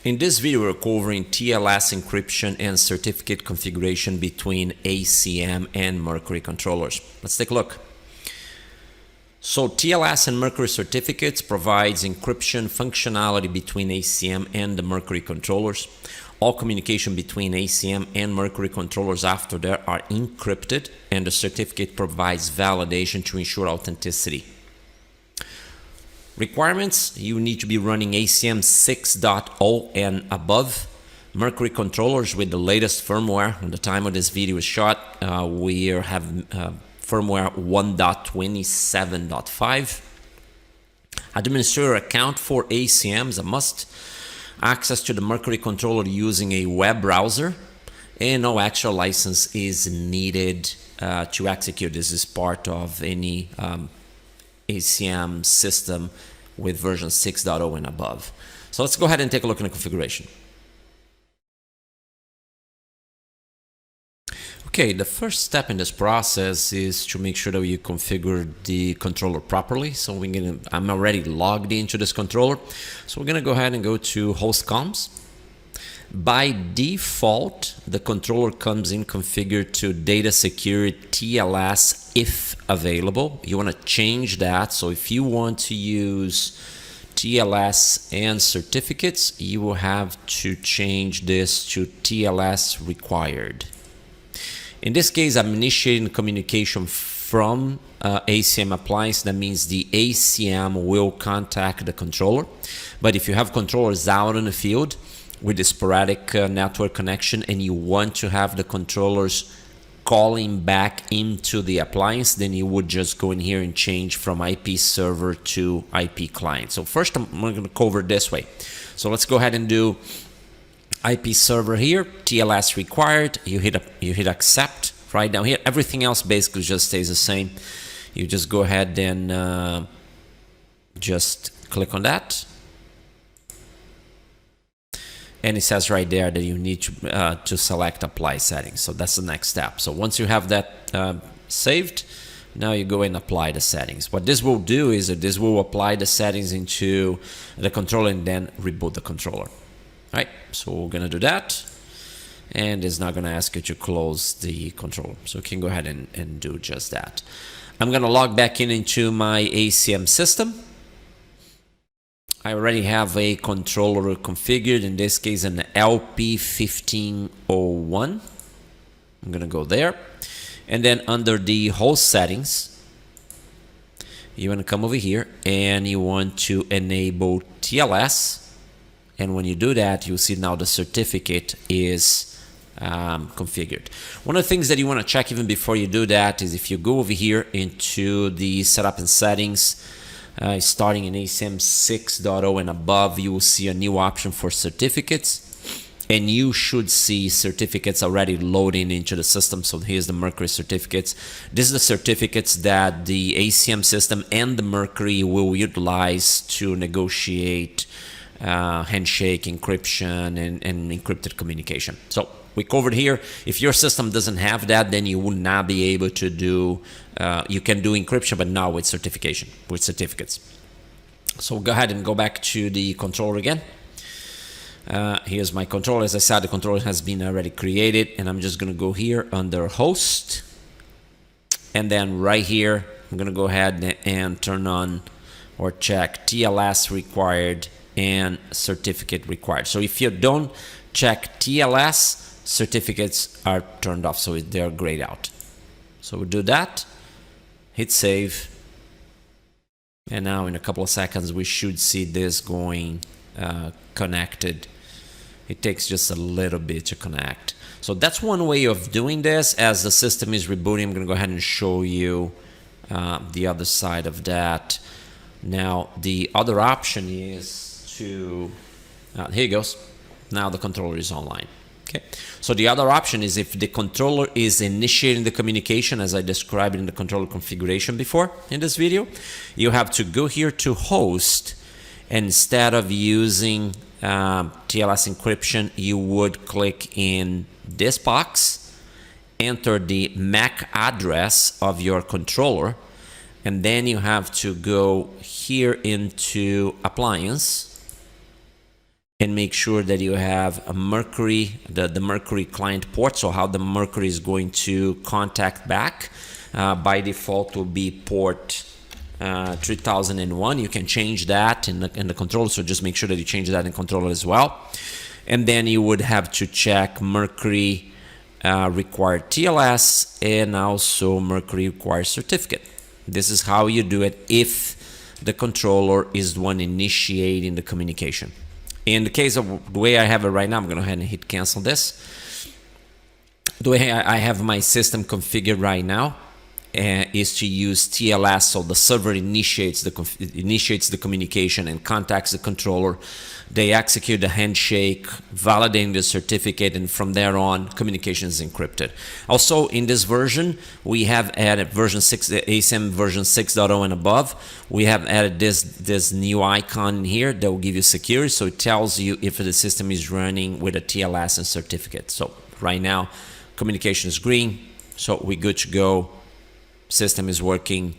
In this video, we're covering TLS encryption and certificate configuration between ACM and Mercury controllers. Let's take a look. So TLS and Mercury certificates provides encryption functionality between ACM and the Mercury controllers. All communication between ACM and Mercury controllers after that are encrypted, and the certificate provides validation to ensure authenticity. Requirements: you need to be running ACM 6.0 and above. Mercury controllers with the latest firmware. At the time of this video is shot, we have firmware 1.27.5. Administrator account for ACM is a must. Access to the Mercury controller using a web browser, and no extra license is needed to execute. This is part of any ACM system with version 6.0 and above. So let's go ahead and take a look at the configuration. Okay, the first step in this process is to make sure that you configure the controller properly. So I'm already logged into this controller. So we're gonna go ahead and go to host comms. By default, the controller comes in configured to data security TLS if available. You want to change that. So if you want to use TLS and certificates, you will have to change this to TLS required. In this case, I'm initiating communication from ACM appliance. That means the ACM will contact the controller. But if you have controllers out in the field with a sporadic network connection and you want to have the controllers calling back into the appliance, then you would just go in here and change from IP server to IP client. So first I'm going to cover this way. So let's go ahead and do IP server here, TLS required. You hit accept right down here. Everything else basically just stays the same. You just go ahead and just click on that. And it says right there that you need to select apply settings. So that's the next step. So once you have that saved, now you go and apply the settings. What this will do is that this will apply the settings into the controller and then reboot the controller. All right, so we're gonna do that. And it's not gonna ask you to close the controller. So you can go ahead and do just that. I'm gonna log back into my ACM system. I already have a controller configured, in this case an LP1501. I'm gonna go there. And then under the host settings, you wanna come over here and you want to enable TLS. And when you do that, you'll see now the certificate is configured. One of the things that you wanna check even before you do that is if you go over here into the setup and settings, starting in ACM 6.0 and above, you will see a new option for certificates, and you should see certificates already loading into the system. So here's the Mercury certificates. This is the certificates that the ACM system and the Mercury will utilize to negotiate handshake, encryption, and encrypted communication. So we covered here. If your system doesn't have that, then you will not be able to do, you can do encryption, but not with certificates. So go ahead and go back to the controller again. Here's my controller. As I said, the controller has been already created, and I'm just gonna go here under host. And then right here, I'm gonna go ahead and turn on or check TLS required and certificate required. So if you don't check TLS, certificates are turned off, so they're grayed out. So we'll do that, hit save, and now in a couple of seconds we should see this going connected. It takes just a little bit to connect. So that's one way of doing this. As the system is rebooting, I'm gonna go ahead and show you the other side of that. Now the other option is to, here it goes. Now the controller is online. Okay. So the other option is if the controller is initiating the communication, as I described in the controller configuration before in this video, you have to go here to host, and instead of using TLS encryption, you would click in this box, enter the MAC address of your controller, and then you have to go here into appliance and make sure that you have a Mercury, the Mercury client port, so how the Mercury is going to contact back. By default will be port 3001. You can change that in the controller, so just make sure that you change that in controller as well. And then you would have to check Mercury required TLS and also Mercury required certificate. This is how you do it if the controller is the one initiating the communication. In the case of the way I have it right now, I'm going to go ahead and hit cancel this. The way I have my system configured right now is to use TLS, so the server initiates the communication and contacts the controller. They execute the handshake, validating the certificate, and from there on, communication is encrypted. Also, in this version, we have added version 6, the ASM version 6.0 and above. We have added this new icon here that will give you security, so it tells you if the system is running with a TLS and certificate. So right now, communication is green, so we're good to go. System is working,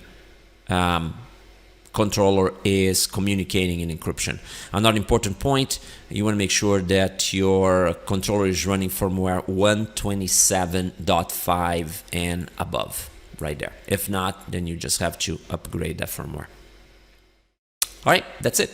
controller is communicating in encryption. Another important point, you want to make sure that your controller is running firmware 127.5 and above, right there. If not, then you just have to upgrade that firmware. All right, that's it.